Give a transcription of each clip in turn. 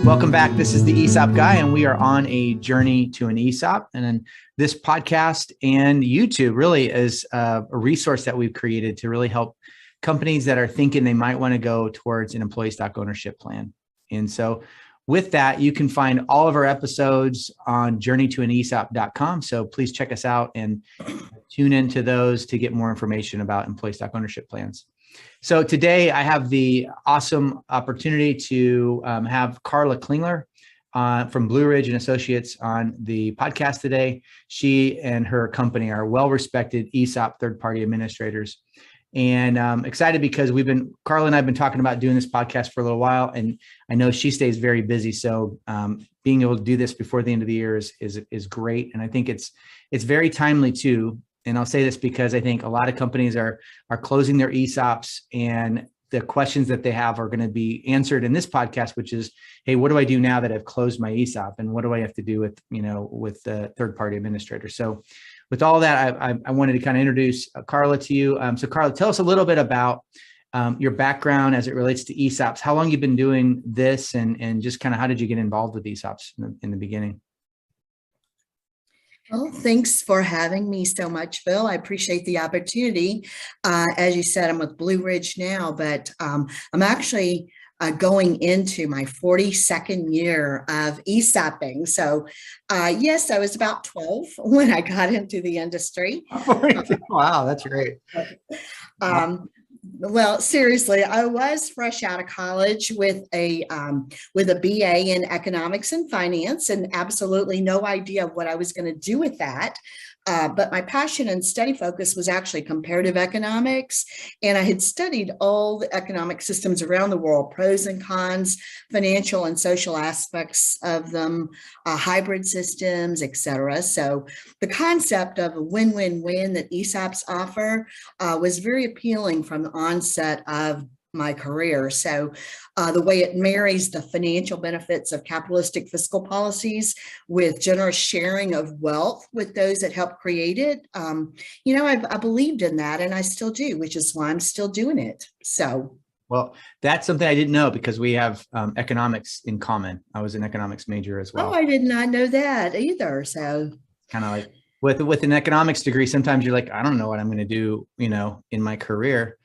Welcome back. This is the ESOP guy, and we are on a journey to an ESOP. And then this podcast and YouTube really is a resource that we've created to really help companies that are thinking they might want to go towards an employee stock ownership plan. And so with that, you can find all of our episodes on journeytoanesop.com. So please check us out and tune into those to get more information about employee stock ownership plans. So today I have the awesome opportunity to have Carla Klingler from Blue Ridge and Associates on the podcast today. She and her company are well-respected ESOP third-party administrators. And I'm excited because Carla and I have been talking about doing this podcast for a little while, and I know she stays very busy. So being able to do this before the end of the year is great. And I think it's very timely too. And I'll say this because I think a lot of companies are closing their ESOPs, and the questions that they have are going to be answered in this podcast, which is, hey, what do I do now that I've closed my ESOP, and what do I have to do with the third-party administrator? So with all that, I wanted to kind of introduce Carla to you. So Carla, tell us a little bit about your background as it relates to ESOPs, how long you've been doing this, and just kind of how did you get involved with ESOPs in the beginning? Well, thanks for having me so much, Phil. I appreciate the opportunity. As you said, I'm with Blue Ridge now, but I'm actually going into my 42nd year of ESOPing. So yes, I was about 12 when I got into the industry. Wow, that's great. Well, seriously, I was fresh out of college with a BA in economics and finance, and absolutely no idea what I was going to do with that. But my passion and study focus was actually comparative economics. And I had studied all the economic systems around the world, pros and cons, financial and social aspects of them, hybrid systems, et cetera. So the concept of a win-win-win that ESOPs offer was very appealing from the onset of my career. So the way it marries the financial benefits of capitalistic fiscal policies with generous sharing of wealth with those that help create it, I believed in that, and I still do, which is why I'm still doing it. So. Well, that's something I didn't know because we have economics in common. I was an economics major as well. Oh, I did not know that either. So kind of like with an economics degree, sometimes you're like, I don't know what I'm going to do, in my career.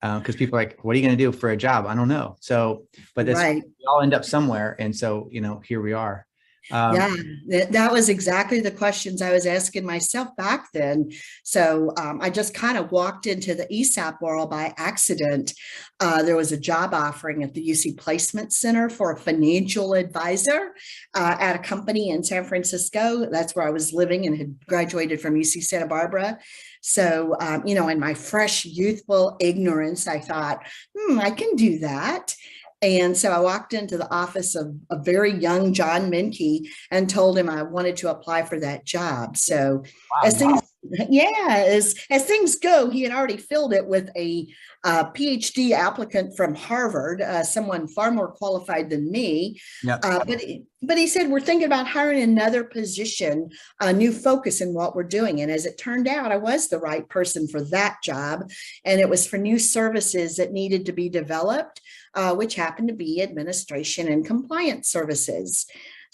Because people are like, what are you going to do for a job? I don't know. So, but right. We all end up somewhere. And so, here we are. Yeah, that was exactly the questions I was asking myself back then. So I just kind of walked into the ESOP world by accident. There was a job offering at the UC Placement Center for a financial advisor at a company in San Francisco. That's where I was living and had graduated from UC Santa Barbara. So, in my fresh youthful ignorance, I thought, I can do that. And so I walked into the office of a very young John Menke and told him I wanted to apply for that job. So as things go, he had already filled it with a PhD applicant from Harvard, someone far more qualified than me. Yep. But he said, we're thinking about hiring another position, a new focus in what we're doing. And as it turned out, I was the right person for that job. And it was for new services that needed to be developed, which happened to be administration and compliance services.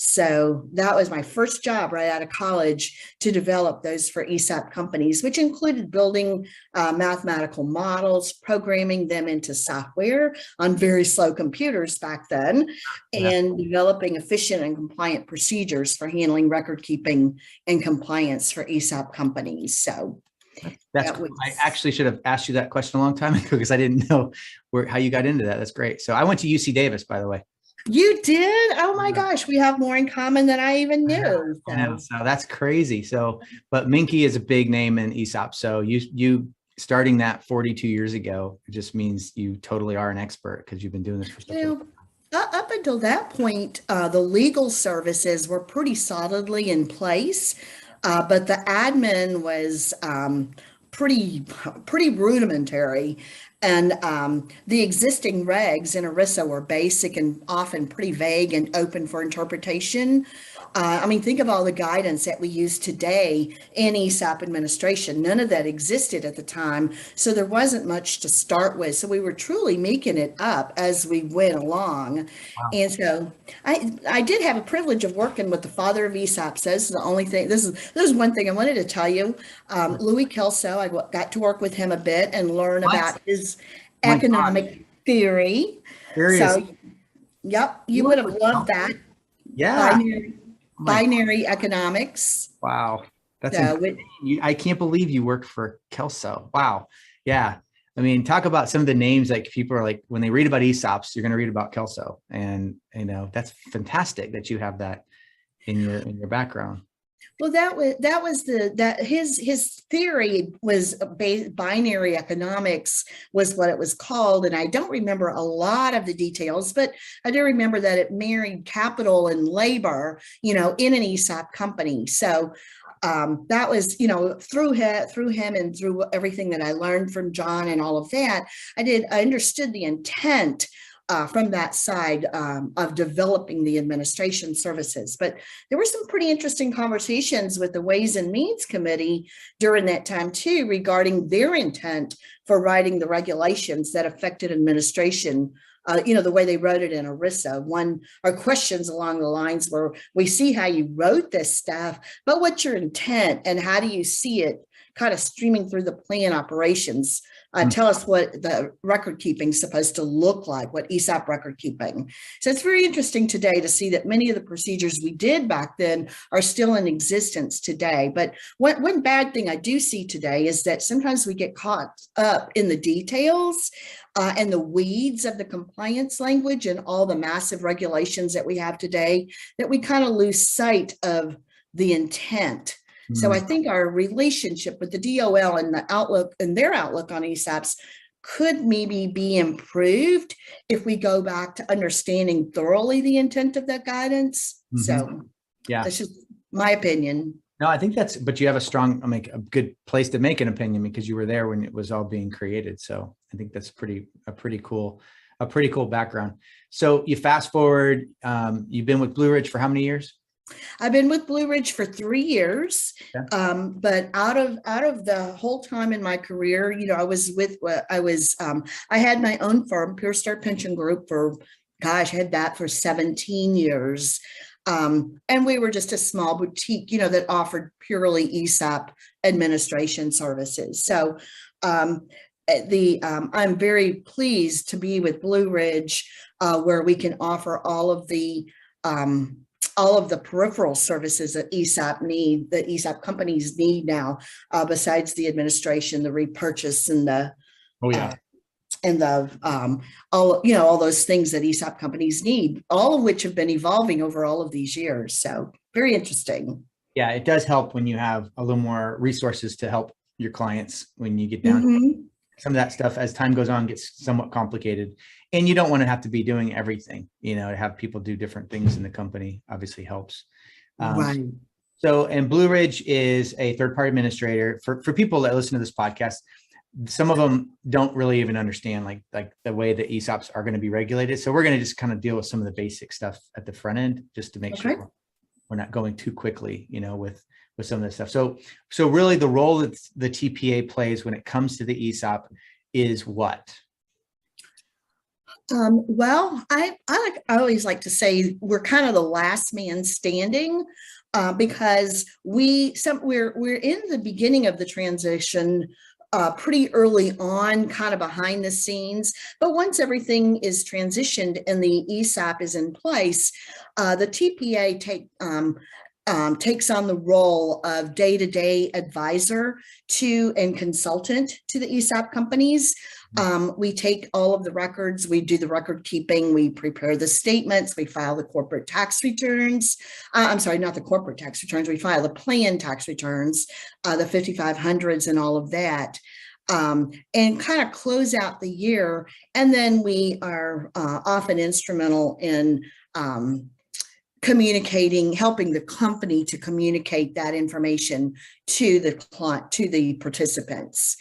So that was my first job right out of college to develop those for ESOP companies, which included building mathematical models, programming them into software on very slow computers back then, and developing efficient and compliant procedures for handling record keeping and compliance for ESOP companies. So that's cool. I actually should have asked you that question a long time ago because I didn't know how you got into that. That's great. So I went to UC Davis, by the way. You did? Oh my gosh, we have more in common than I even knew. I know. So that's crazy. So, but Menke is a big name in ESOP. So you starting that 42 years ago, it just means you totally are an expert because you've been doing this for so long. Up until that point, the legal services were pretty solidly in place, but the admin was pretty rudimentary. And the existing regs in ERISA were basic and often pretty vague and open for interpretation. I mean, think of all the guidance that we use today in ESOP administration. None of that existed at the time, so there wasn't much to start with. So we were truly making it up as we went along. Wow. And so I did have a privilege of working with the father of ESOPs. This is the only thing. This is one thing I wanted to tell you. Louis Kelso. I got to work with him a bit and learn What? about his My God. economic theory. Serious. So, yep, you You would work have with loved Kelso? that. Yeah. Binary, Oh my, binary economics. wow. That's So insane. I can't believe you work for Kelso. Wow. Yeah. I mean, talk about some of the names, like people are like, when they read about ESOPs, you're going to read about Kelso. And, that's fantastic that you have that in your background. well, that his theory was binary economics was what it was called, and I don't remember a lot of the details, but I do remember that it married capital and labor, in an ESOP company. So that was, through him and through everything that I learned from John and all of that, I understood the intent from that side of developing the administration services. But there were some pretty interesting conversations with the Ways and Means Committee during that time too, regarding their intent for writing the regulations that affected administration. The way they wrote it in ERISA. Our questions along the lines were, we see how you wrote this stuff, but what's your intent and how do you see it kind of streaming through the plan operations? Tell us what the record keeping is supposed to look like, what ESOP record keeping. So it's very interesting today to see that many of the procedures we did back then are still in existence today. But one bad thing I do see today is that sometimes we get caught up in the details and the weeds of the compliance language and all the massive regulations that we have today, that we kind of lose sight of the intent. So I think our relationship with the DOL and the outlook and their outlook on ESOPs could maybe be improved if we go back to understanding thoroughly the intent of that guidance. So Yeah. that's just my opinion. No, I think but you have a good place to make an opinion because you were there when it was all being created. So I think that's a pretty cool background. So you fast forward, you've been with Blue Ridge for how many years? I've been with Blue Ridge for 3 years, Yeah. but out of the whole time in my career, I had my own firm, Pure Start Pension Group, I had that for 17 years. And we were just a small boutique, that offered purely ESOP administration services. So I'm very pleased to be with Blue Ridge, where we can offer all of the peripheral services that ESOP companies need now, besides the administration, the repurchase, and the all those things that ESOP companies need, all of which have been evolving over all of these years. So very interesting. Yeah, it does help when you have a little more resources to help your clients when you get down to some of that stuff. As time goes on, gets somewhat complicated, and you don't want to have to be doing everything. To have people do different things in the company obviously helps. Right. So, and Blue Ridge is a third-party administrator for people that listen to this podcast. Some of them don't really even understand like the way that ESOPs are going to be regulated. So we're going to just kind of deal with some of the basic stuff at the front end, just to make sure we're not going too quickly, with some of this stuff. So really the role that the TPA plays when it comes to the ESOP is what? Well, I always like to say we're kind of the last man standing, because we're in the beginning of the transition, pretty early on, kind of behind the scenes. But once everything is transitioned and the ESOP is in place, the TPA takes on the role of day-to-day advisor and consultant to the ESOP companies. We take all of the records, we do the record keeping, we prepare the statements, we file the corporate tax returns. I'm sorry, not the corporate tax returns, we file the plan tax returns, the 5500s and all of that. And kind of close out the year. And then we are often instrumental in helping the company to communicate that information to the client, to the participants.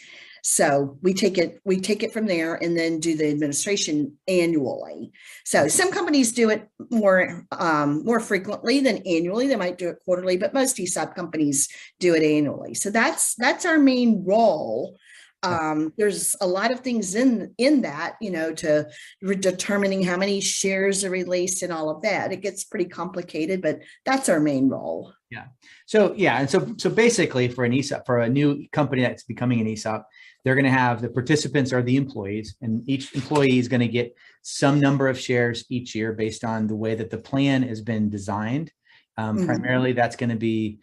So we take it from there and then do the administration annually. So some companies do it more frequently than annually. They might do it quarterly, but most ESOP companies do it annually. So that's our main role. There's a lot of things in that, to determining how many shares are released and all of that. It gets pretty complicated, but that's our main role. Yeah. So basically for an ESOP, for a new company that's becoming an ESOP, they're going to have the participants are the employees, and each employee is going to get some number of shares each year based on the way that the plan has been designed. Primarily, that's going to be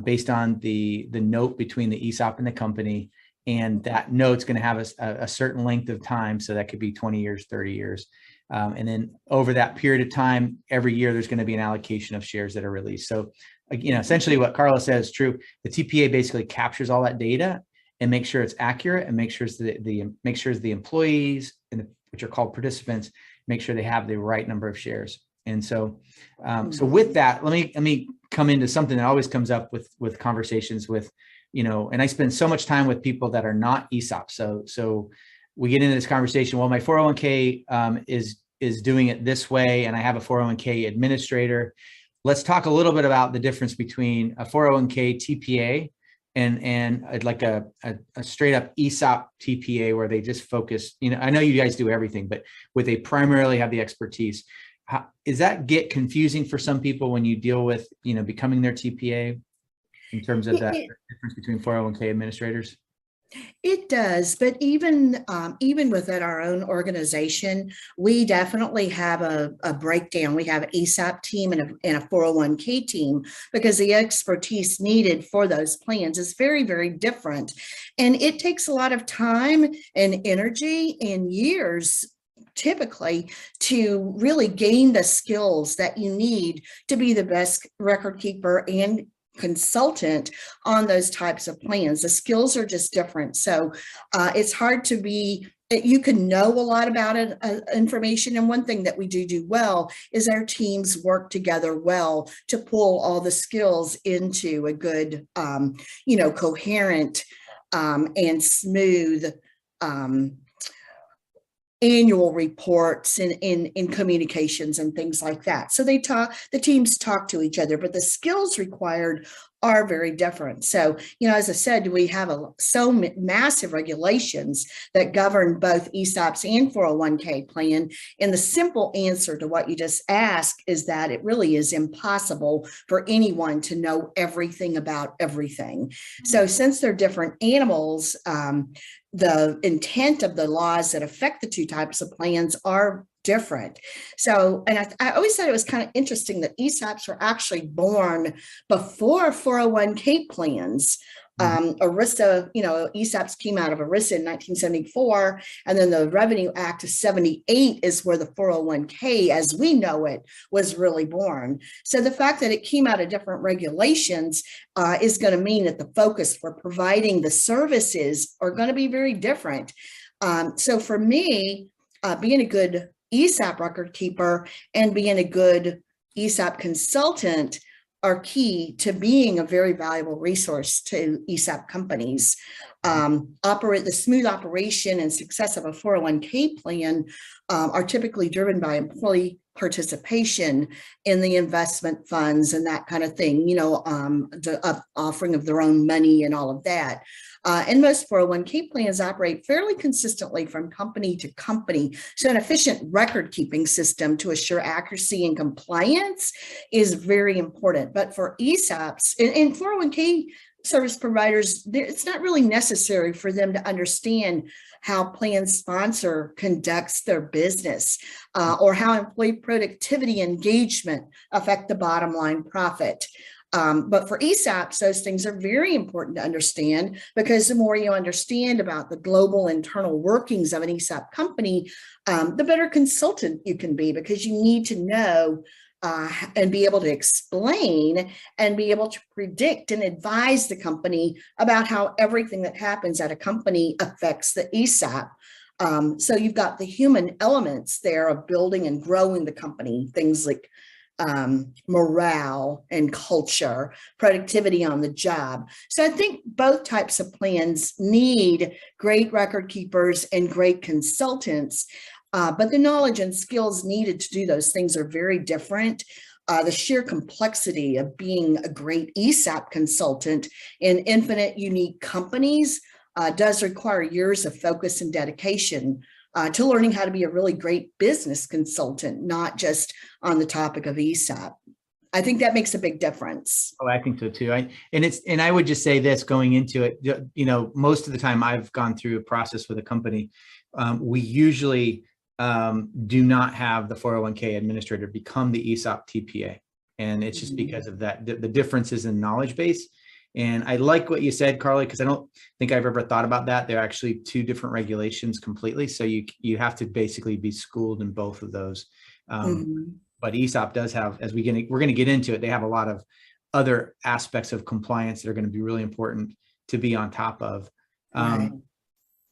based on the note between the ESOP and the company. And that note's going to have a certain length of time. So that could be 20 years, 30 years. And then over that period of time, every year, there's going to be an allocation of shares that are released. So, essentially what Carla says is true. The TPA basically captures all that data and makes sure it's accurate and makes sure the employees, which are called participants, make sure they have the right number of shares. And so with that, let me come into something that always comes up with conversations with, and I spend so much time with people that are not ESOPs. So we get into this conversation. Well, my 401k is doing it this way, and I have a 401k administrator. Let's talk a little bit about the difference between a 401k TPA and like a straight up ESOP TPA, where they just focus. I know you guys do everything, but where they primarily have the expertise. Does that get confusing for some people when you deal with becoming their TPA? In terms of that difference between 401k administrators? It does, but even within our own organization, we definitely have a breakdown. We have an ESOP team and a 401k team, because the expertise needed for those plans is very, very different. And it takes a lot of time and energy and years typically to really gain the skills that you need to be the best record keeper and consultant on those types of plans. The skills are just different. So it's hard to be, you can know a lot about it, information. And one thing that we do well is our teams work together well to pull all the skills into a good, coherent and smooth annual reports and in communications and things like that. So the teams talk to each other, but the skills required are very different. So, as I said, we have massive regulations that govern both ESOPs and 401k plan. And the simple answer to what you just asked is that it really is impossible for anyone to know everything about everything. So since they're different animals, the intent of the laws that affect the two types of plans are different. So, and I always thought it was kind of interesting that ESOPs were actually born before 401k plans. ERISA, ESOPs came out of ERISA in 1974, and then the Revenue Act of 78 is where the 401k, as we know it, was really born. So the fact that it came out of different regulations is going to mean that the focus for providing the services are going to be very different. So for me, being a good ESOP record keeper and being a good ESOP consultant are key to being a very valuable resource to ESOP companies. The smooth operation and success of a 401k plan are typically driven by employee participation in the investment funds and that kind of thing, the offering of their own money and all of that. And most 401k plans operate fairly consistently from company to company. So an efficient record keeping system to assure accuracy and compliance is very important. But for ESOPs and 401k service providers, it's not really necessary for them to understand how plan sponsor conducts their business or how employee productivity engagement affect the bottom line profit. But for ESOPs, those things are very important to understand, because the more you understand about the global internal workings of an ESOP company, the better consultant you can be, because you need to know and be able to explain and be able to predict and advise the company about how everything that happens at a company affects the ESOP. So you've got the human elements there of building and growing the company, things like morale and culture, productivity on the job. So I think both types of plans need great record keepers and great consultants, but the knowledge and skills needed to do those things are very different. The sheer complexity of being a great ESOP consultant in infinite unique companies does require years of focus and dedication to learning how to be a really great business consultant, not just on the topic of ESOP. I think that makes a big difference. Oh, I think so too. And I would just say this going into it, you know, most of the time I've gone through a process with a company, we usually do not have the 401k administrator become the ESOP TPA. And it's just because of that, the differences in knowledge base. And I like what you said, Carla, because I don't think I've ever thought about that. They're actually two different regulations completely. So you have to basically be schooled in both of those. But ESOP does have, as we're going to get into it, they have a lot of other aspects of compliance that are going to be really important to be on top of. Right.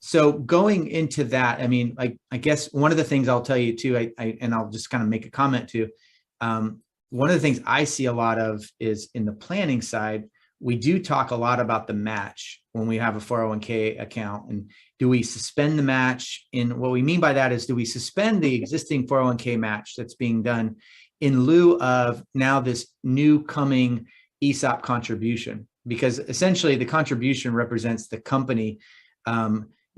So going into that, I mean, I guess one of the things I'll tell you too, and I'll just kind of make a comment too. One of the things I see a lot of is in the planning side, we do talk a lot about the match when we have a 401k account. And do we suspend the match? And what we mean by that is, do we suspend the existing 401k match that's being done in lieu of now this new coming ESOP contribution? Because essentially the contribution represents the company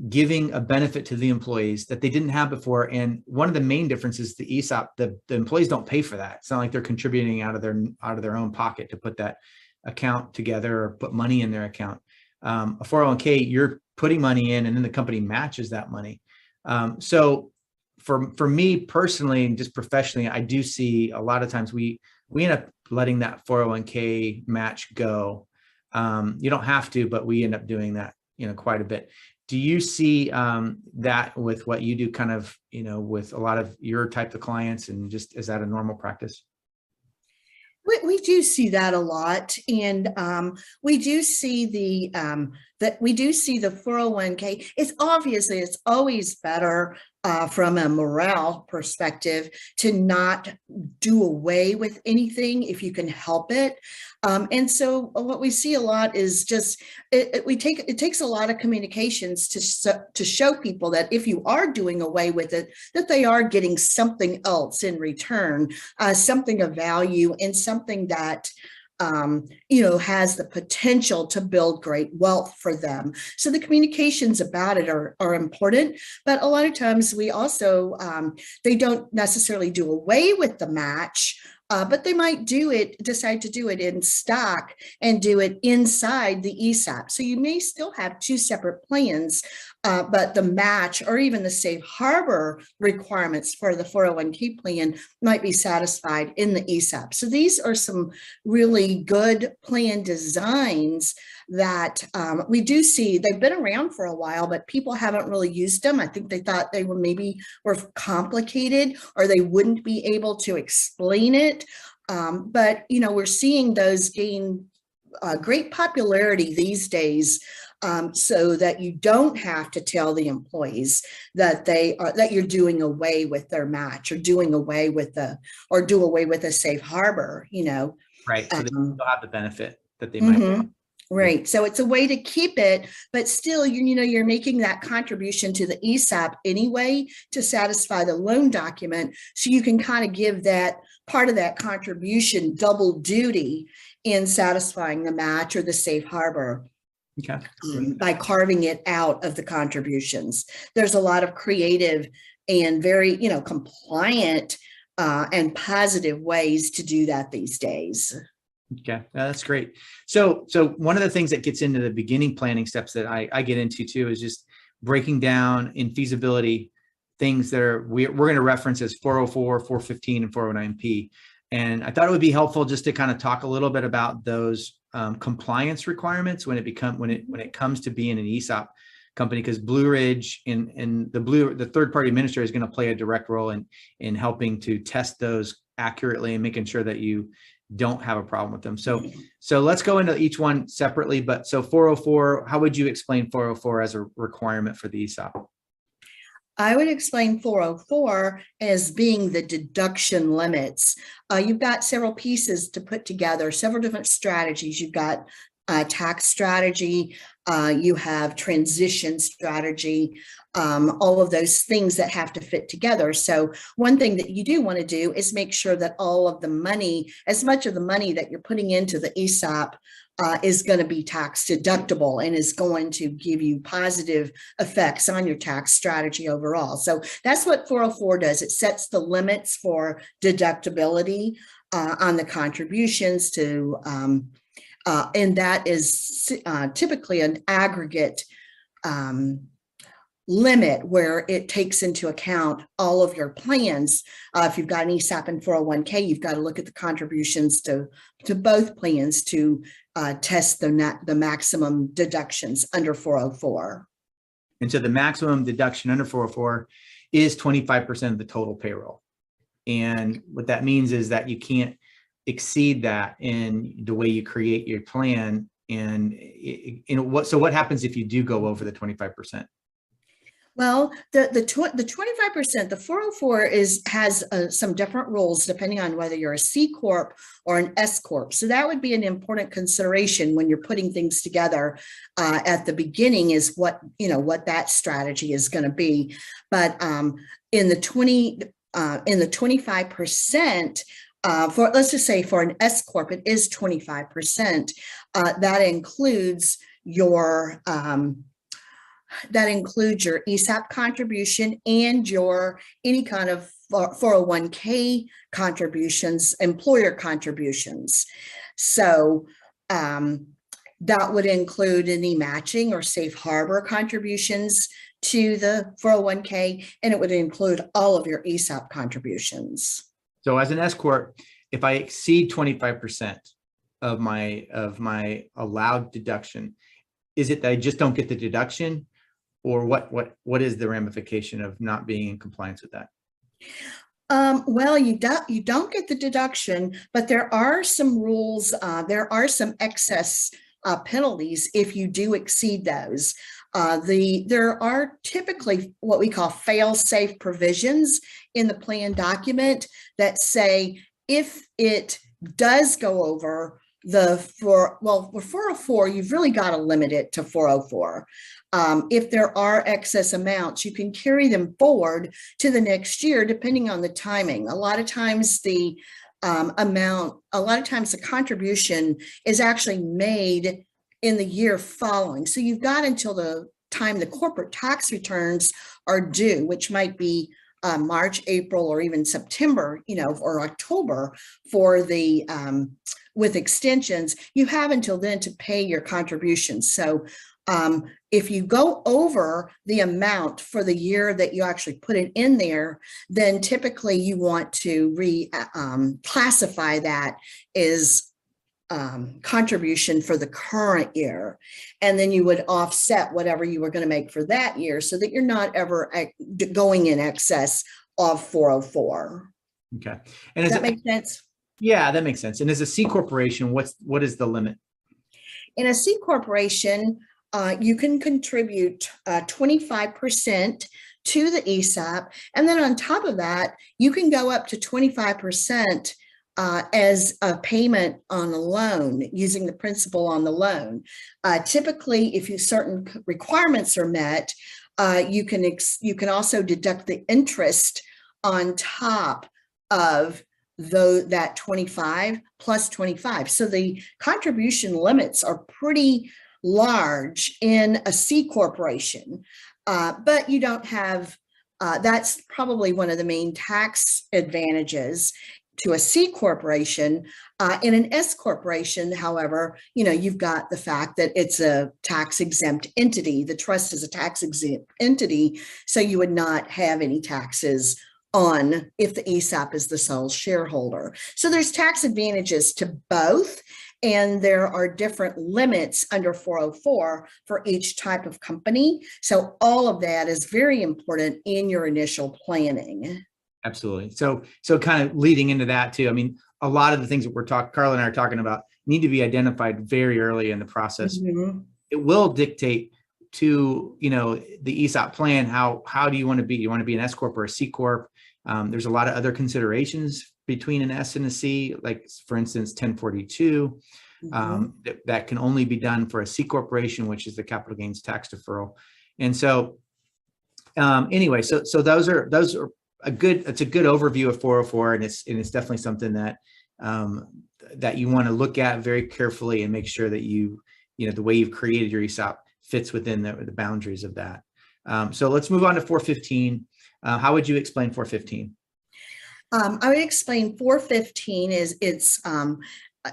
giving a benefit to the employees that they didn't have before. And one of the main differences, the ESOP, the employees don't pay for that. It's not like they're contributing out of their own pocket to put that account together or put money in their account. A 401k, you're putting money in and then the company matches that money. So for me personally, and just professionally, I do see a lot of times we end up letting that 401k match go. You don't have to, but we end up doing that, you know, quite a bit. Do you see that with what you do kind of, you know, with a lot of your type of clients, and just, is that a normal practice? We do see that a lot, and we do see the 401k. It's obviously, it's always better from a morale perspective to not do away with anything if you can help it. And so what we see a lot is just it takes a lot of communications to show people that if you are doing away with it, that they are getting something else in return, something of value, and something that you know, has the potential to build great wealth for them. So the communications about it are important, but a lot of times we also, they don't necessarily do away with the match, but they might decide to do it in stock and do it inside the ESOP. So you may still have two separate plans, but the match or even the safe harbor requirements for the 401k plan might be satisfied in the ESOP. So these are some really good plan designs that we do see. They've been around for a while, but people haven't really used them. I think they thought they were complicated, or they wouldn't be able to explain it. But you know, we're seeing those gain great popularity these days, so that you don't have to tell the employees that you're doing away with their match, or do away with a safe harbor. You know, right? So they still have the benefit that they might get. Right. So it's a way to keep it, but still, you know, you're making that contribution to the ESOP anyway to satisfy the loan document. So you can kind of give that part of that contribution double duty in satisfying the match or the safe harbor. Okay. By carving it out of the contributions. There's a lot of creative and very, you know, compliant and positive ways to do that these days. Okay, that's great. So one of the things that gets into the beginning planning steps that I get into too is just breaking down in feasibility things that we're going to reference as 404, 415, and 409P. And I thought it would be helpful just to kind of talk a little bit about those compliance requirements when it comes to being an ESOP company, because Blue Ridge and the third party administrator is going to play a direct role in helping to test those accurately and making sure that you don't have a problem with them. So let's go into each one separately. But so 404, how would you explain 404 as a requirement for the ESOP? I would explain 404 as being the deduction limits. You've got several pieces to put together, several different strategies. You've got tax strategy, you have transition strategy, all of those things that have to fit together. So one thing that you do want to do is make sure that all of the money, as much of the money that you're putting into the ESOP is going to be tax deductible and is going to give you positive effects on your tax strategy overall. So that's what 404 does. It sets the limits for deductibility on the contributions to, and that is typically an aggregate limit where it takes into account all of your plans. If you've got an ESOP and 401k, you've got to look at the contributions to both plans to test the maximum deductions under 404. And so the maximum deduction under 404 is 25% of the total payroll. And what that means is that you can't exceed that in the way you create your plan. And so what happens if you do go over the 25%? Well, the 25%, the 404 has some different rules depending on whether you're a C Corp or an S Corp. So that would be an important consideration when you're putting things together at the beginning, is what that strategy is going to be. But in the 25%, for, let's just say for an S Corp, it is 25%. That includes your ESOP contribution and your any kind of 401k contributions, employer contributions. So that would include any matching or safe harbor contributions to the 401k, and it would include all of your ESOP contributions. So as an S Corp, if I exceed 25% of my allowed deduction, is it that I just don't get the deduction? Or what is the ramification of not being in compliance with that? Well, you don't get the deduction, but there are some rules. There are some excess penalties if you do exceed those. There are typically what we call fail-safe provisions in the plan document that say if it does go over for 404, you've really got to limit it to 404. If there are excess amounts, you can carry them forward to the next year, depending on the timing. A lot of times the contribution is actually made in the year following. So you've got until the time the corporate tax returns are due, which might be March, April, or even September, or October for the with extensions. You have until then to pay your contributions. So if you go over the amount for the year that you actually put it in there, then typically you want to classify that as contribution for the current year. And then you would offset whatever you were going to make for that year so that you're not ever going in excess of 404. Okay. And does that make sense? Yeah, that makes sense. And as a C corporation, what is the limit? In a C corporation, you can contribute 25% to the ESOP. And then on top of that, you can go up to 25% as a payment on a loan using the principal on the loan. Typically, if certain requirements are met, you can also deduct the interest on top of that 25 plus 25. So the contribution limits are pretty large in a C corporation, but you don't have, that's probably one of the main tax advantages to a C corporation. In an S corporation, however, you've got the fact that it's a tax exempt entity. The trust is a tax exempt entity, so you would not have any taxes on if the ESOP is the sole shareholder. So there's tax advantages to both, and there are different limits under 404 for each type of company. So all of that is very important in your initial planning. Absolutely. So kind of leading into that too, I mean, a lot of the things that Carla and I are talking about need to be identified very early in the process. Mm-hmm. It will dictate the ESOP plan, how do you want to be? You want to be an S corp or a C corp? There's a lot of other considerations between an S and a C, like for instance 1042. That can only be done for a C corporation, which is the capital gains tax deferral. And so anyway, so those are it's a good overview of 404, and it's definitely something that that you want to look at very carefully and make sure that the way you've created your ESOP fits within the boundaries of that. So let's move on to 415. How would you explain 415? I would explain 415 is it's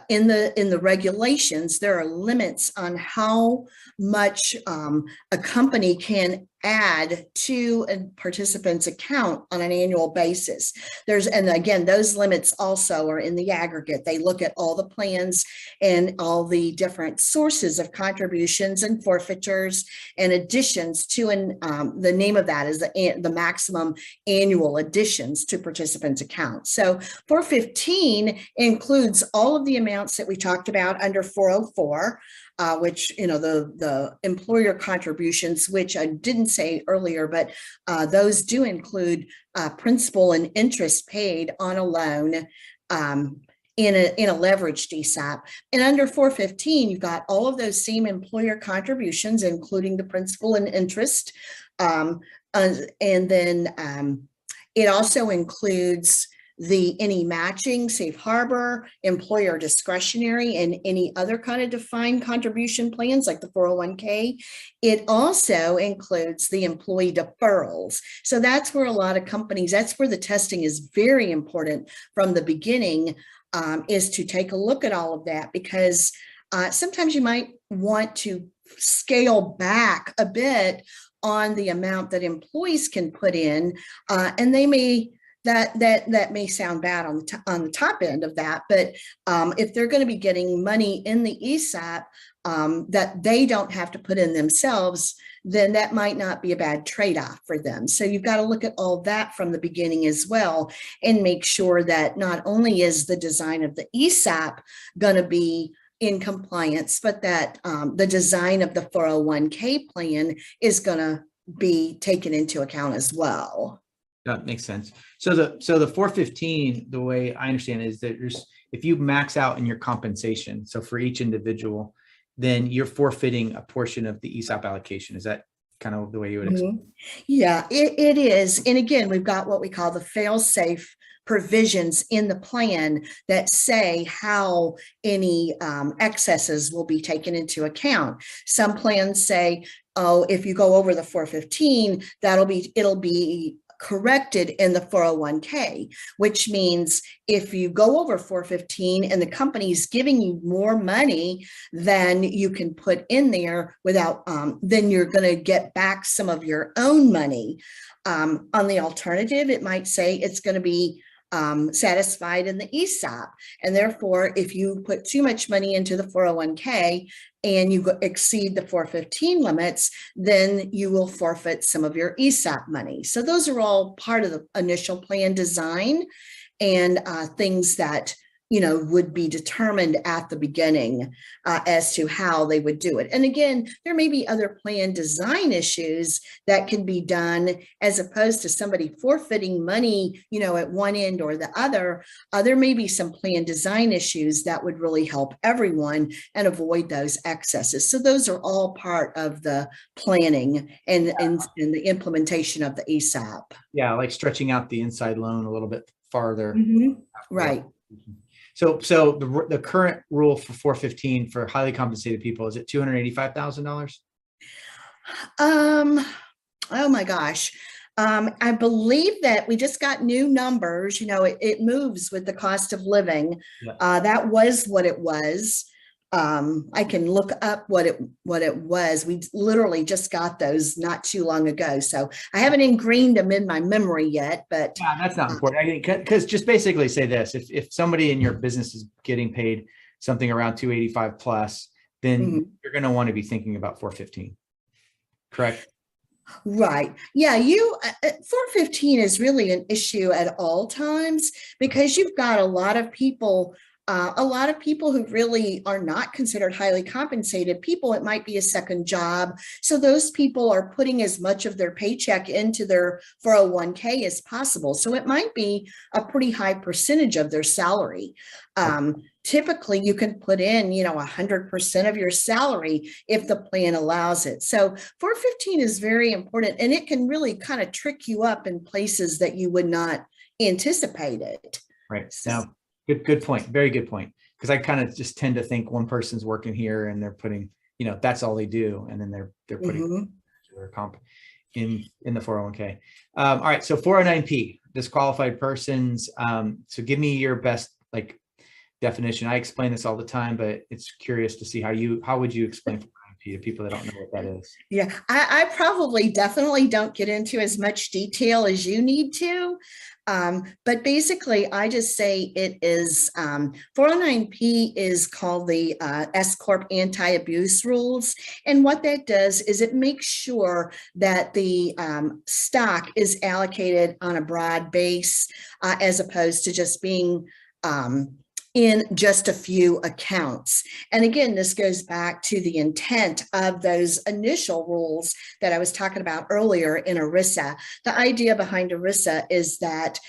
in the regulations, there are limits on how much a company can add to a participant's account on an annual basis. And again, those limits also are in the aggregate. They look at all the plans and all the different sources of contributions and forfeitures and additions to, and the name of that is the maximum annual additions to participants' accounts. So 415 includes all of the amounts that we talked about under 404, which, the employer contributions, which I didn't say earlier, but those do include principal and interest paid on a loan in a leveraged ESOP. And under 415, you've got all of those same employer contributions, including the principal and interest. And then it also includes any matching, safe harbor, employer discretionary, and any other kind of defined contribution plans like the 401k. It also includes the employee deferrals. So that's where a lot of companies, that's where the testing is very important from the beginning, is to take a look at all of that, because sometimes you might want to scale back a bit on the amount that employees can put in, and they may that may sound bad on the top end of that, but if they're going to be getting money in the ESOP that they don't have to put in themselves, then that might not be a bad trade-off for them. So you've got to look at all that from the beginning as well, and make sure that not only is the design of the ESOP going to be in compliance, but that the design of the 401k plan is going to be taken into account as well. That makes sense. So the 415, the way I understand it, is that if you max out in your compensation, so for each individual, then you're forfeiting a portion of the ESOP allocation. Is that kind of the way you would explain? Yeah, it is. And again, we've got what we call the fail-safe provisions in the plan that say how any excesses will be taken into account. Some plans say, oh, if you go over the 415, it'll be corrected in the 401k, which means if you go over 415 and the company's giving you more money than you can put in there without, then you're going to get back some of your own money. On the alternative, it might say it's going to be satisfied in the ESOP. And therefore, if you put too much money into the 401k and you exceed the 415 limits, then you will forfeit some of your ESOP money. So those are all part of the initial plan design and things that would be determined at the beginning as to how they would do it. And again, there may be other plan design issues that can be done as opposed to somebody forfeiting money, at one end or the other. There may be some plan design issues that would really help everyone and avoid those excesses. So those are all part of the planning and the implementation of the ESOP. Yeah, like stretching out the inside loan a little bit farther. Right. So the current rule for 415 for highly compensated people, is it $285,000? Oh my gosh. I believe that we just got new numbers. It moves with the cost of living. Yeah. That was what it was. I can look up what it was. We literally just got those not too long ago, so I haven't ingrained them in my memory yet. But yeah, that's not important. I think because just basically say this: if somebody in your business is getting paid something around 285 plus, then you're going to want to be thinking about 415. Correct. Right. Yeah. 415 is really an issue at all times because you've got a lot of people A lot of people who really are not considered highly compensated people, it might be a second job. So those people are putting as much of their paycheck into their 401k as possible. So it might be a pretty high percentage of their salary. Typically you can put in, 100% of your salary if the plan allows it. So 415 is very important, and it can really kind of trick you up in places that you would not anticipate it. Right. Now, good point. Very good point. Because I kind of just tend to think one person's working here and they're putting, that's all they do. And then they're putting their comp in the 401k. All right. So 409p, disqualified persons. So give me your best definition. I explain this all the time, but it's curious to see how would you explain 409p to people that don't know what that is? Yeah, I probably definitely don't get into as much detail as you need to. But basically, I just say it is 409p is called the S Corp anti-abuse rules. And what that does is it makes sure that the stock is allocated on a broad base as opposed to just being in just a few accounts. And again, this goes back to the intent of those initial rules that I was talking about earlier in ERISA. The idea behind ERISA is that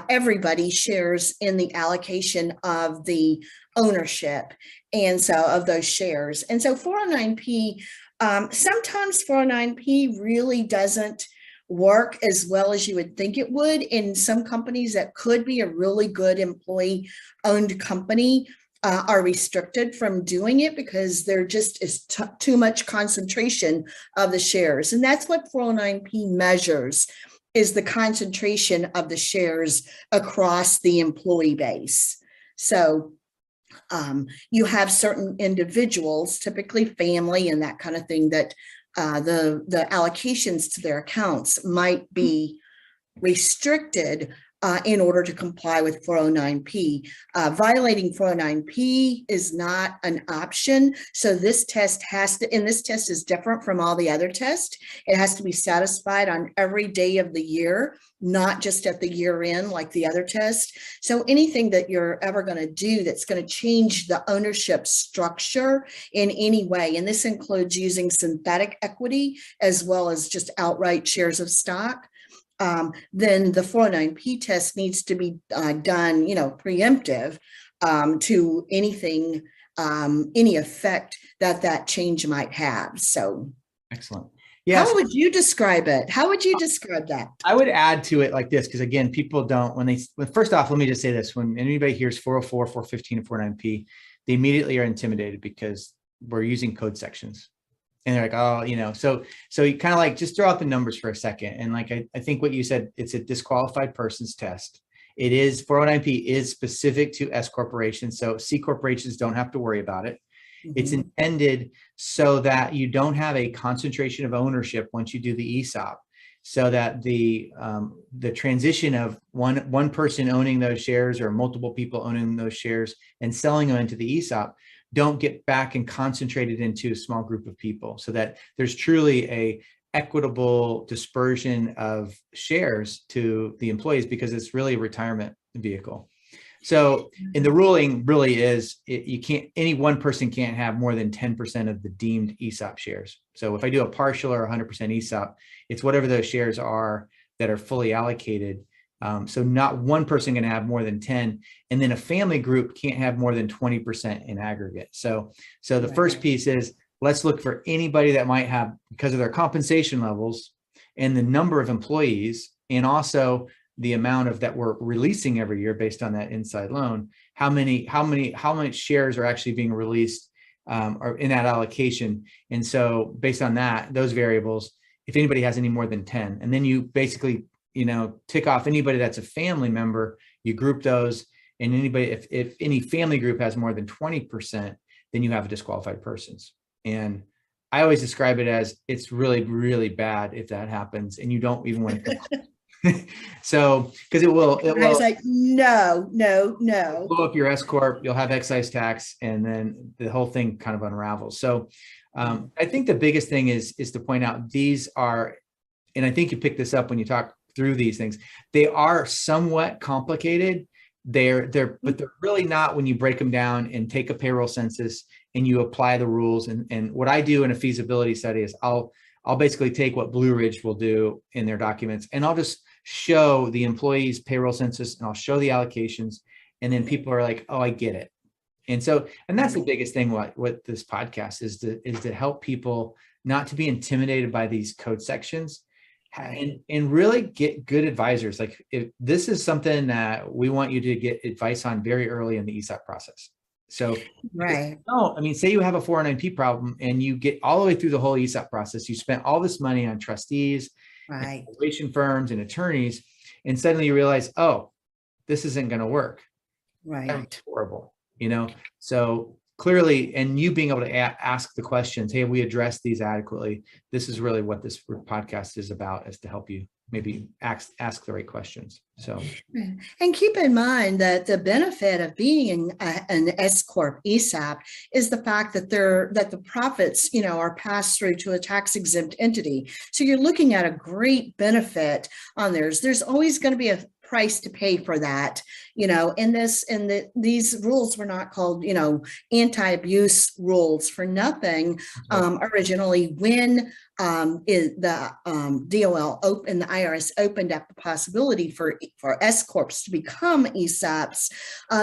everybody shares in the allocation of the ownership, and so of those shares. And so 409p, sometimes 409p really doesn't work as well as you would think it would. In some companies that could be a really good employee owned company are restricted from doing it because there just is too much concentration of the shares. And that's what 409p measures, is the concentration of the shares across the employee base. So you have certain individuals, typically family and that kind of thing, that the allocations to their accounts might be restricted in order to comply with 409p. Violating 409p is not an option. So this test and this test is different from all the other tests. It has to be satisfied on every day of the year, not just at the year end like the other test. So anything that you're ever going to do that's going to change the ownership structure in any way, and this includes using synthetic equity as well as just outright shares of stock, then the 409p test needs to be done, preemptive to anything, any effect that change might have. So excellent. Yeah. How would you describe it? How would you describe that? I would add to it like this, because again, people don't, first off, let me just say this: when anybody hears 404, 415, and 409p, they immediately are intimidated because we're using code sections. And they're like, oh, so you kind of just throw out the numbers for a second. And I think what you said, it's a disqualified persons test. It is 409p is specific to S corporations. So C corporations don't have to worry about it. Mm-hmm. It's intended so that you don't have a concentration of ownership once you do the ESOP, so that the transition of one person owning those shares or multiple people owning those shares and selling them into the ESOP don't get back and concentrated into a small group of people, so that there's truly a equitable dispersion of shares to the employees, because it's really a retirement vehicle. So in the ruling really is, any one person can't have more than 10% of the deemed ESOP shares. So if I do a partial or 100% ESOP, it's whatever those shares are that are fully allocated. So not one person can have more than 10, and then a family group can't have more than 20% in aggregate. So the first piece is, let's look for anybody that might have, because of their compensation levels and the number of employees, and also the amount of that we're releasing every year based on that inside loan, how many shares are actually being released or in that allocation. And so based on that, those variables, if anybody has any more than 10, and then you basically tick off anybody that's a family member, you group those, and anybody, if any family group has more than 20%, then you have a disqualified persons. And I always describe it as, it's really, really bad if that happens and you don't even want to. So, because it will. I was like, no. Blow up your S corp, you'll have excise tax, and then the whole thing kind of unravels. So I think the biggest thing is to point out, these are, and I think you picked this up when you talk through these things, they are somewhat complicated, but they're really not when you break them down and take a payroll census and you apply the rules. And what I do in a feasibility study is I'll basically take what Blue Ridge will do in their documents, and I'll just show the employees' payroll census, and I'll show the allocations, and then people are like, oh, I get it. And that's the biggest thing what this podcast is to help people not to be intimidated by these code sections, and really get good advisors. Like, if this is something that we want you to get advice on very early in the ESOP process. So, right. no, I mean, say you have a 409P problem and you get all the way through the whole ESOP process. You spent all this money on trustees, Right. valuation firms, and attorneys, and suddenly you realize, oh, this isn't going to work. Right. That's horrible, So clearly, and you being able to ask the questions, hey, we addressed these adequately. This is really what this podcast is about, is to help you maybe ask the right questions. So, and keep in mind that the benefit of being an S Corp ESOP is the fact that the profits, are passed through to a tax exempt entity. So you're looking at a great benefit on theirs. There's always going to be a price to pay for that, these rules were not called, anti-abuse rules for nothing. Originally, when the DOL and the IRS opened up the possibility for S corps to become ESOPs,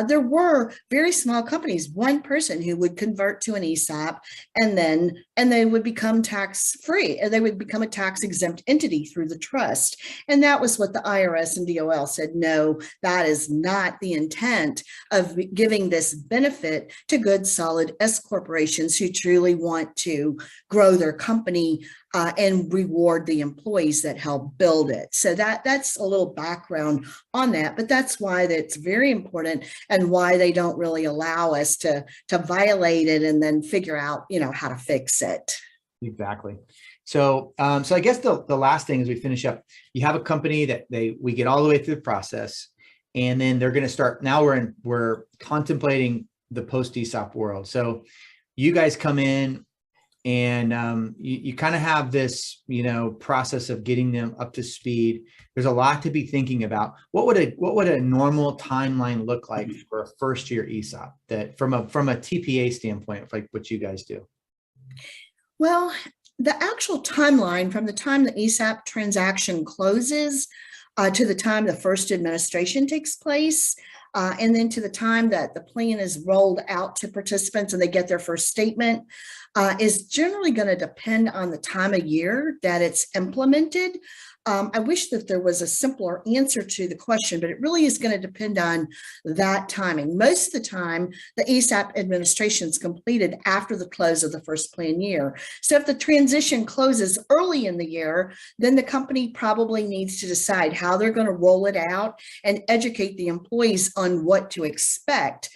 there were very small companies, one person who would convert to an ESOP, and they would become tax free, and they would become a tax exempt entity through the trust. And that was what the IRS and DOL said, no, that is not the intent of giving this benefit to good, solid S corporations who truly want to grow their company and reward the employees that help build it. So that's a little background on that, but that's why that's very important, and why they don't really allow us to violate it and then figure out, how to fix it. Exactly. So, I guess the last thing as we finish up, you have a company that we get all the way through the process, and then they're going to start. Now we're contemplating the post ESOP world. So you guys come in, and you kind of have this, process of getting them up to speed. There's a lot to be thinking about. What would a normal timeline look like for a first year ESOP, that from a TPA standpoint, like what you guys do? Well, the actual timeline from the time the ESOP transaction closes to the time the first administration takes place, and then to the time that the plan is rolled out to participants and they get their first statement, is generally going to depend on the time of year that it's implemented. I wish that there was a simpler answer to the question, but it really is going to depend on that timing. Most of the time, the ESOP administration is completed after the close of the first plan year. So if the transition closes early in the year, then the company probably needs to decide how they're going to roll it out and educate the employees on what to expect,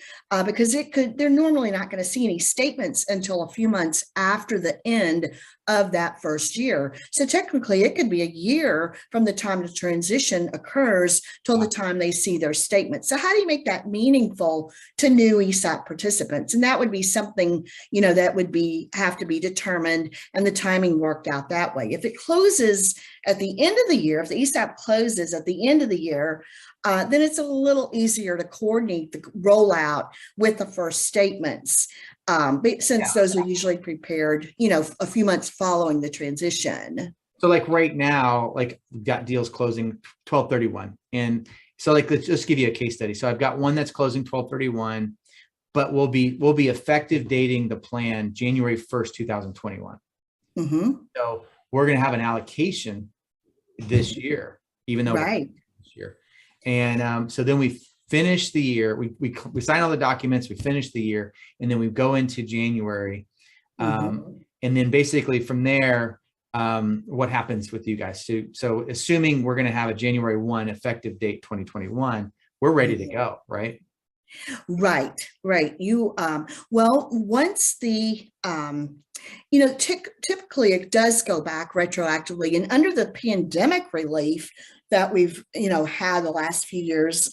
because they're normally not going to see any statements until a few months after the end of that first year. So technically it could be a year from the time the transition occurs till the time they see their statement. So how do you make that meaningful to new ESOP participants? And that would be something, that would have to be determined, and the timing worked out that way. If it closes at the end of the year, if the ESOP closes at the end of the year, then it's a little easier to coordinate the rollout with the first statements, since those are usually prepared, a few months following the transition. So like right now, like we've got deals closing 12/31. And so like, let's just give you a case study. So I've got one that's closing 12/31, but we'll be effective dating the plan January 1st, 2021. Mm-hmm. So we're going to have an allocation this year, even though right. this year. And so then we finish the year, we sign all the documents, we finish the year, and then we go into January. And then basically from there, what happens with you guys? So assuming we're going to have a January 1 effective date, 2021, we're ready to go, right? Right. Well, once the, typically it does go back retroactively, and under the pandemic relief that we've, had the last few years,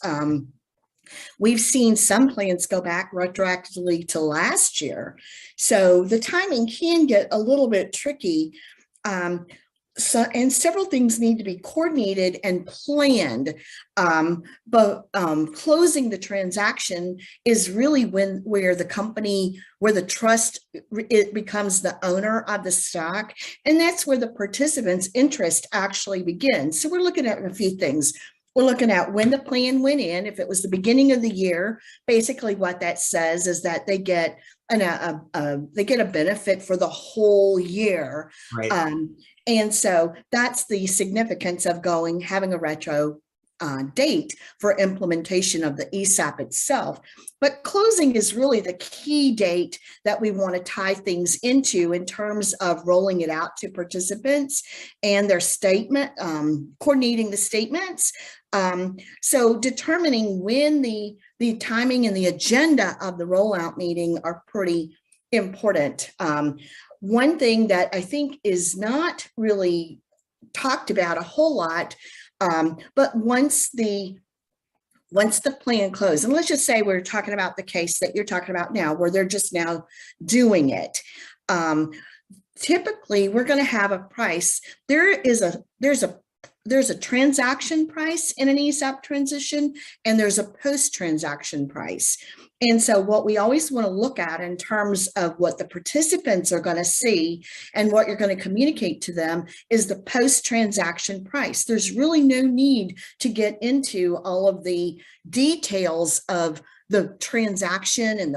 we've seen some plans go back retroactively to last year. So the timing can get a little bit tricky. And several things need to be coordinated and planned. But closing the transaction is really where the company, where the trust, it becomes the owner of the stock, and that's where the participants' interest actually begins. So we're looking at a few things. We're looking at when the plan went in. If it was the beginning of the year, basically what that says is that they get they get a benefit for the whole year. Right. And so that's the significance of having a retro date for implementation of the ESOP itself. But closing is really the key date that we want to tie things into in terms of rolling it out to participants and their statement, coordinating the statements. So determining when the timing and the agenda of the rollout meeting are pretty important. One thing that I think is not really talked about a whole lot, but once the plan closed, and let's just say we're talking about the case that you're talking about now, where they're just now doing it. Typically, we're going to have a price. There's a transaction price in an ESOP transition, and there's a post-transaction price. And so what we always want to look at in terms of what the participants are going to see and what you're going to communicate to them is the post-transaction price. There's really no need to get into all of the details of the transaction and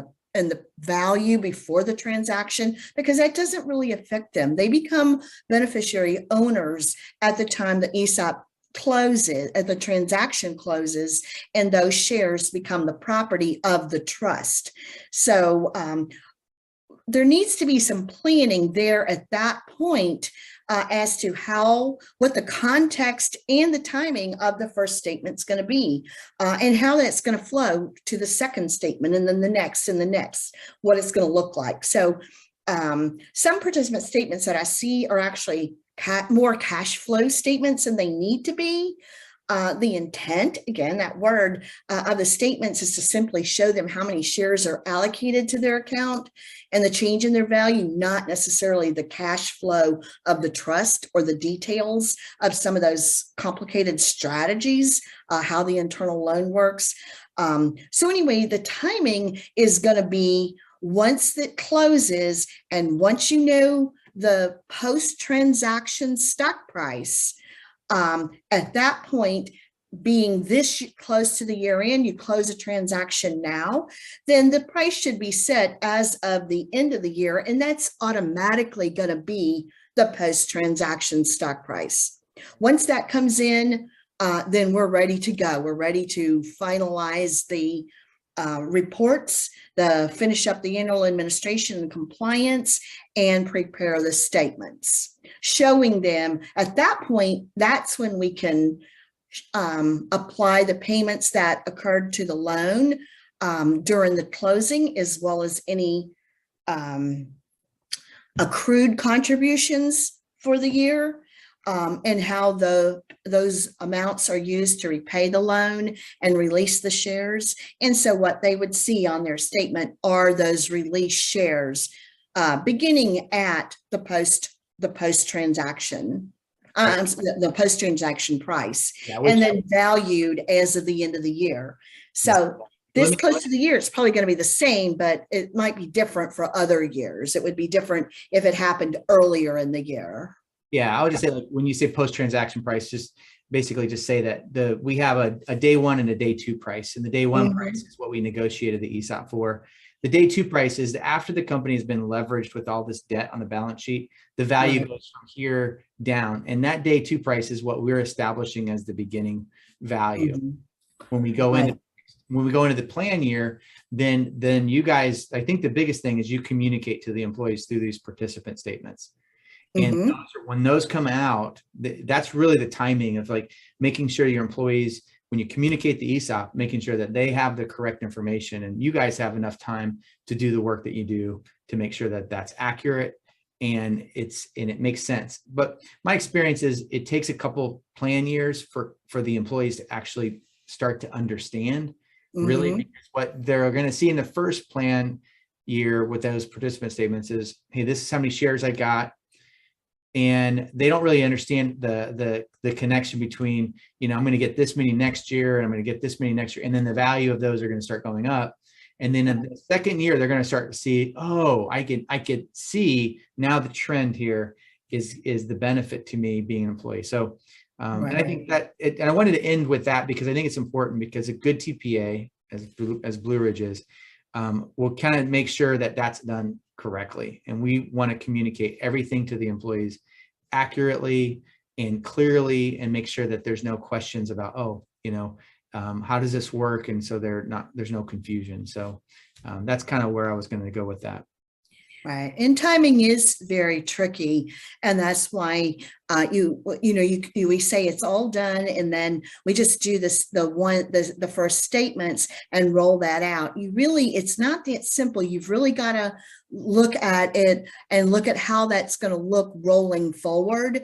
the value before the transaction, because that doesn't really affect them. They become beneficiary owners at the time the ESOP closes, at the transaction closes, and those shares become the property of the trust. So there needs to be some planning there at that point as to what the context and the timing of the first statement is going to be, and how that's going to flow to the second statement, and then the next and the next, what it's going to look like. So some participant statements that I see are actually more cash flow statements than they need to be. The intent, again, that word of the statements is to simply show them how many shares are allocated to their account and the change in their value, not necessarily the cash flow of the trust or the details of some of those complicated strategies, how the internal loan works. So anyway, the timing is going to be once it closes, and once you know the post-transaction stock price, at that point, being this close to the year end, you close a transaction now, then the price should be set as of the end of the year, and that's automatically going to be the post-transaction stock price. Once that comes in, then we're ready to go. We're ready to finalize the reports, finish up the annual administration and compliance, and prepare the statements, showing them at that point. That's when we can apply the payments that occurred to the loan during the closing, as well as any accrued contributions for the year, and how those amounts are used to repay the loan and release the shares. And so what they would see on their statement are those released shares beginning at the post-transaction, the post-transaction price, and then valued as of the end of the year. So this close to the year, it's probably going to be the same, but it might be different for other years. It would be different if it happened earlier in the year. Yeah, I would just say, like, when you say post-transaction price, just basically just say that we have a day one and a day two price, and the day one price is what we negotiated the ESOP for. The day two price is after the company has been leveraged with all this debt on the balance sheet, the value goes from here down, and that day two price is what we're establishing as the beginning value. When we go into the plan year, then you guys, I think the biggest thing is you communicate to the employees through these participant statements. And when those come out, that's really the timing of, like, making sure your employees, when you communicate the ESOP, making sure that they have the correct information, and you guys have enough time to do the work that you do to make sure that that's accurate and it makes sense. But my experience is it takes a couple plan years for the employees to actually start to understand really, because what they're going to see in the first plan year with those participant statements is, hey, this is how many shares I got. and they don't really understand the connection between, I'm going to get this many next year and I'm going to get this many next year, and then the value of those are going to start going up. And then in the second year, they're going to start to see, oh, I could see now the trend here is the benefit to me being an employee. So, and I think that, and I wanted to end with that because I think it's important, because a good TPA, as Blue Ridge is, will kind of make sure that that's done correctly. And we want to communicate everything to the employees accurately and clearly, and make sure that there's no questions about, how does this work? And so there's no confusion. So that's kind of where I was going to go with that. Right. And timing is very tricky. And that's why we say it's all done, and then we just do the first statements and roll that out. It's not that simple. You've really got to look at it and look at how that's going to look rolling forward,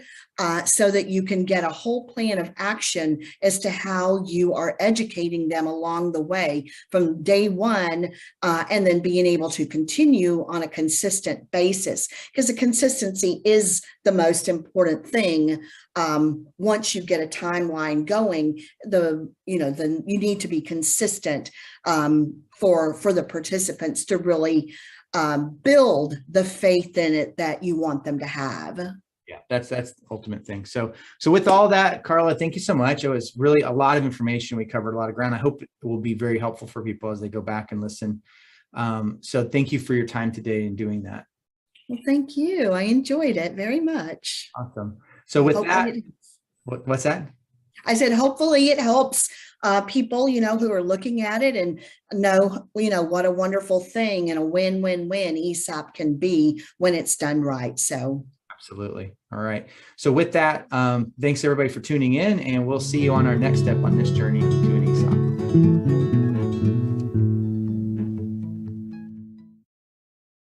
so that you can get a whole plan of action as to how you are educating them along the way from day one, and then being able to continue on a consistent basis, because the consistency is the most important thing. Once you get a timeline going, you need to be consistent for the participants to really build the faith in it that you want them to have. Yeah, that's the ultimate thing. So with all that, Carla, thank you so much. It was really a lot of information. We covered a lot of ground. I hope it will be very helpful for people as they go back and listen. So thank you for your time today in doing that. Well, thank you. I enjoyed it very much. Awesome. So with that, what's that? I said, hopefully it helps people, who are looking at it and know, what a wonderful thing and a win-win-win ESOP can be when it's done right. So absolutely. All right. So with that, thanks everybody for tuning in, and we'll see you on our next step on this journey to an ESOP.